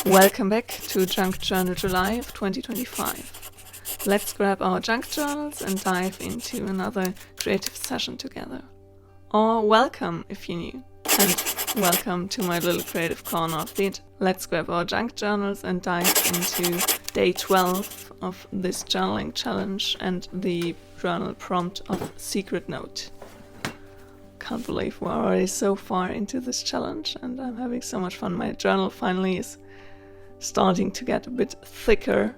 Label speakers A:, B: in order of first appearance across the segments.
A: Welcome back to Junk Journal July of 2025. Let's grab our junk journals and dive into another creative session together. Or welcome if you're new, and welcome to my little creative corner of it. Let's grab our junk journals and dive into day 12 of this journaling challenge and the journal prompt of Secret Note. Can't believe we're already so far into this challenge and I'm having so much fun. My journal finally is starting to get a bit thicker,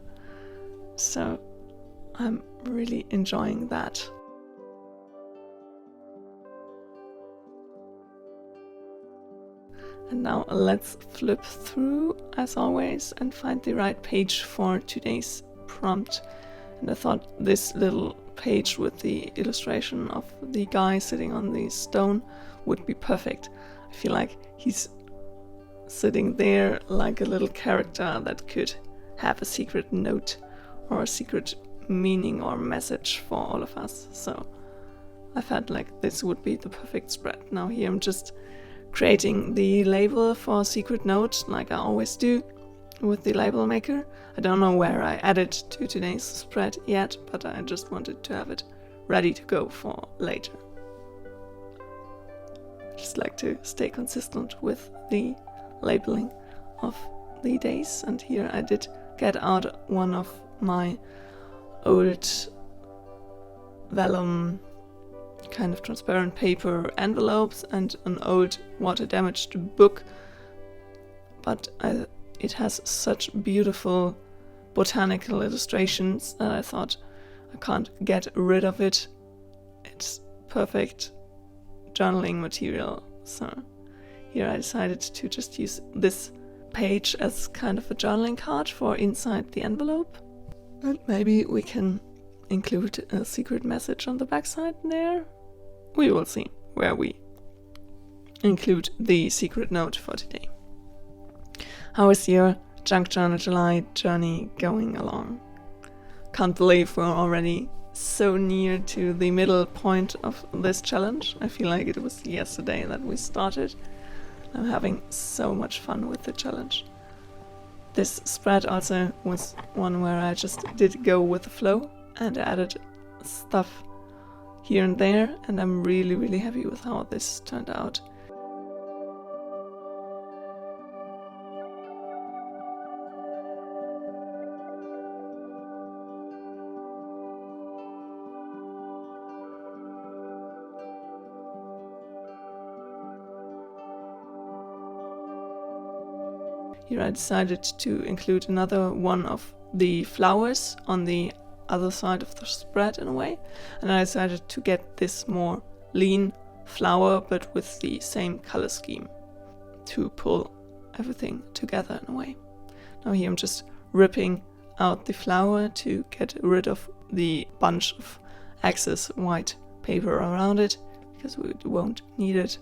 A: so I'm really enjoying that. And now let's flip through as always and find the right page for today's prompt. And I thought this little page with the illustration of the guy sitting on the stone would be perfect. I feel like he's sitting there like a little character that could have a secret note or a secret meaning or message for all of us. So I felt like this would be the perfect spread. Now here I'm just creating the label for Secret Note like I always do with the label maker. I don't know where I added to today's spread yet, but I just wanted to have it ready to go for later. Just like to stay consistent with the labeling of the days, and here I did get out one of my old vellum kind of transparent paper envelopes and an old water damaged book, but it has such beautiful botanical illustrations that I thought I can't get rid of it. It's perfect journaling material, so here I decided to just use this page as kind of a journaling card for inside the envelope. And maybe we can include a secret message on the backside there. We will see where we include the secret note for today. How is your Junk Journal July journey going along? Can't believe we're already so near to the middle point of this challenge. I feel like it was yesterday that we started. I'm having so much fun with the challenge. This spread also was one where I just did go with the flow and added stuff here and there, and I'm really happy with how this turned out. Here I decided to include another one of the flowers on the other side of the spread in a way, and I decided to get this more lean flower but with the same color scheme to pull everything together in a way. Now here I'm just ripping out the flower to get rid of the bunch of excess white paper around it because we won't need it.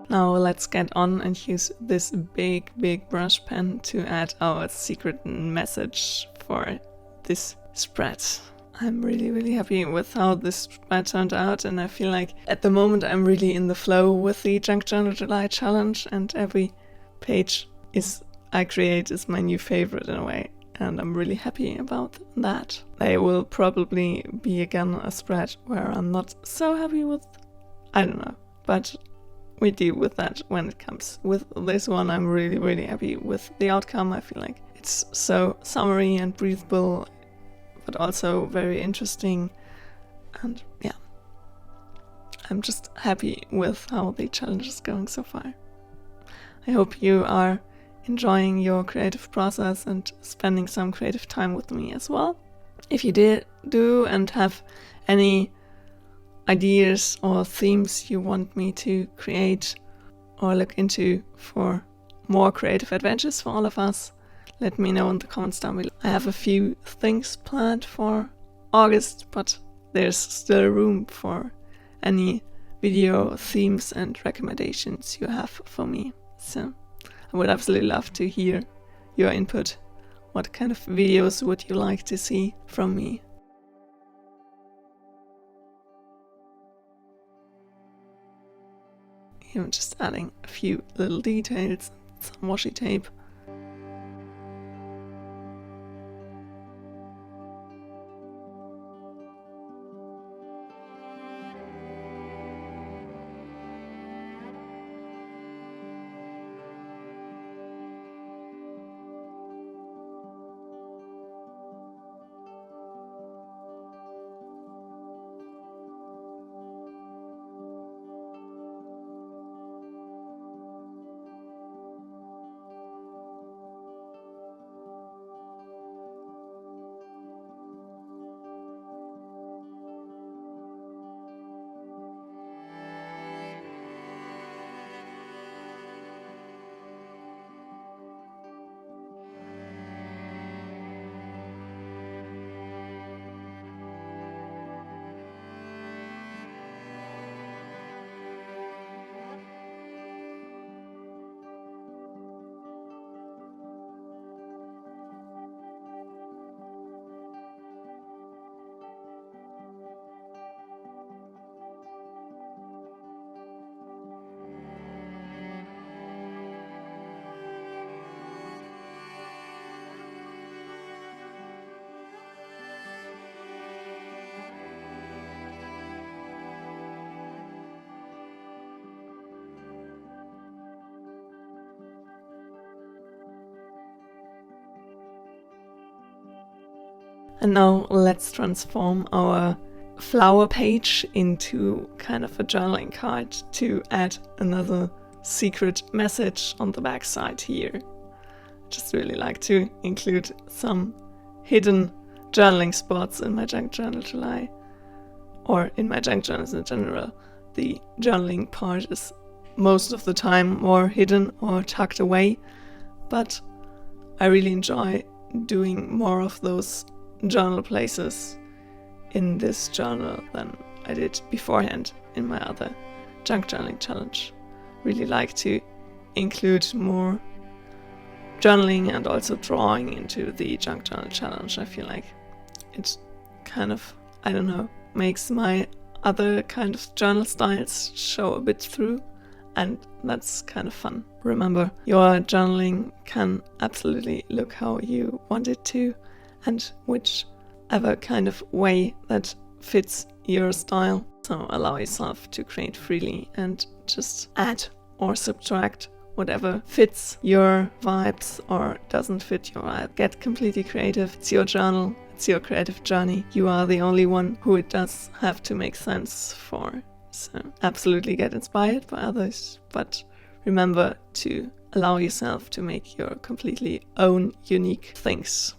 A: Now let's get on and use this big brush pen to add our secret message for this spread. I'm really happy with how this spread turned out, and I feel like at the moment I'm really in the flow with the Junk Journal July challenge, and every page I create is my new favorite in a way, and I'm really happy about that. There will probably be again a spread where I'm not so happy with, I don't know, but we deal with that when it comes. With this one I'm really happy with the outcome. I feel like it's so summery and breathable, but also very interesting, and yeah, I'm just happy with how the challenge is going so far. I hope you are enjoying your creative process and spending some creative time with me as well. If you do and have any ideas or themes you want me to create or look into for more creative adventures for all of us, let me know in the comments down below. I have a few things planned for August, but there's still room for any video themes and recommendations you have for me. So I would absolutely love to hear your input. What kind of videos would you like to see from me? Here I'm just adding a few little details, some washi tape. And now let's transform our flower page into kind of a journaling card to add another secret message on the back side here. Just really like to include some hidden journaling spots in my junk journal July, or in my junk journals in general. The journaling part is most of the time more hidden or tucked away, but I really enjoy doing more of those journal places in this journal than I did beforehand in my other junk journaling challenge. Really like to include more journaling and also drawing into the junk journal challenge. I feel like it kind of, I don't know, makes my other kind of journal styles show a bit through, and that's kind of fun. Remember, your journaling can absolutely look how you want it to, and whichever kind of way that fits your style. So allow yourself to create freely and just add or subtract whatever fits your vibes or doesn't fit your vibe. Get completely creative. It's your journal. It's your creative journey. You are the only one who it does have to make sense for. So absolutely get inspired by others, but remember to allow yourself to make your completely own unique things.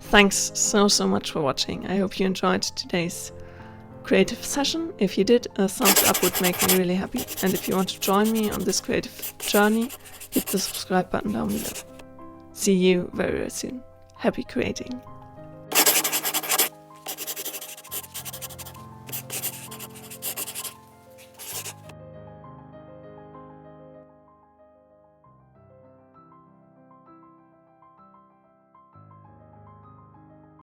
A: Thanks so much for watching. I hope you enjoyed today's creative session. If you did, a thumbs up would make me really happy. And if you want to join me on this creative journey, hit the subscribe button down below. See you very soon. Happy creating!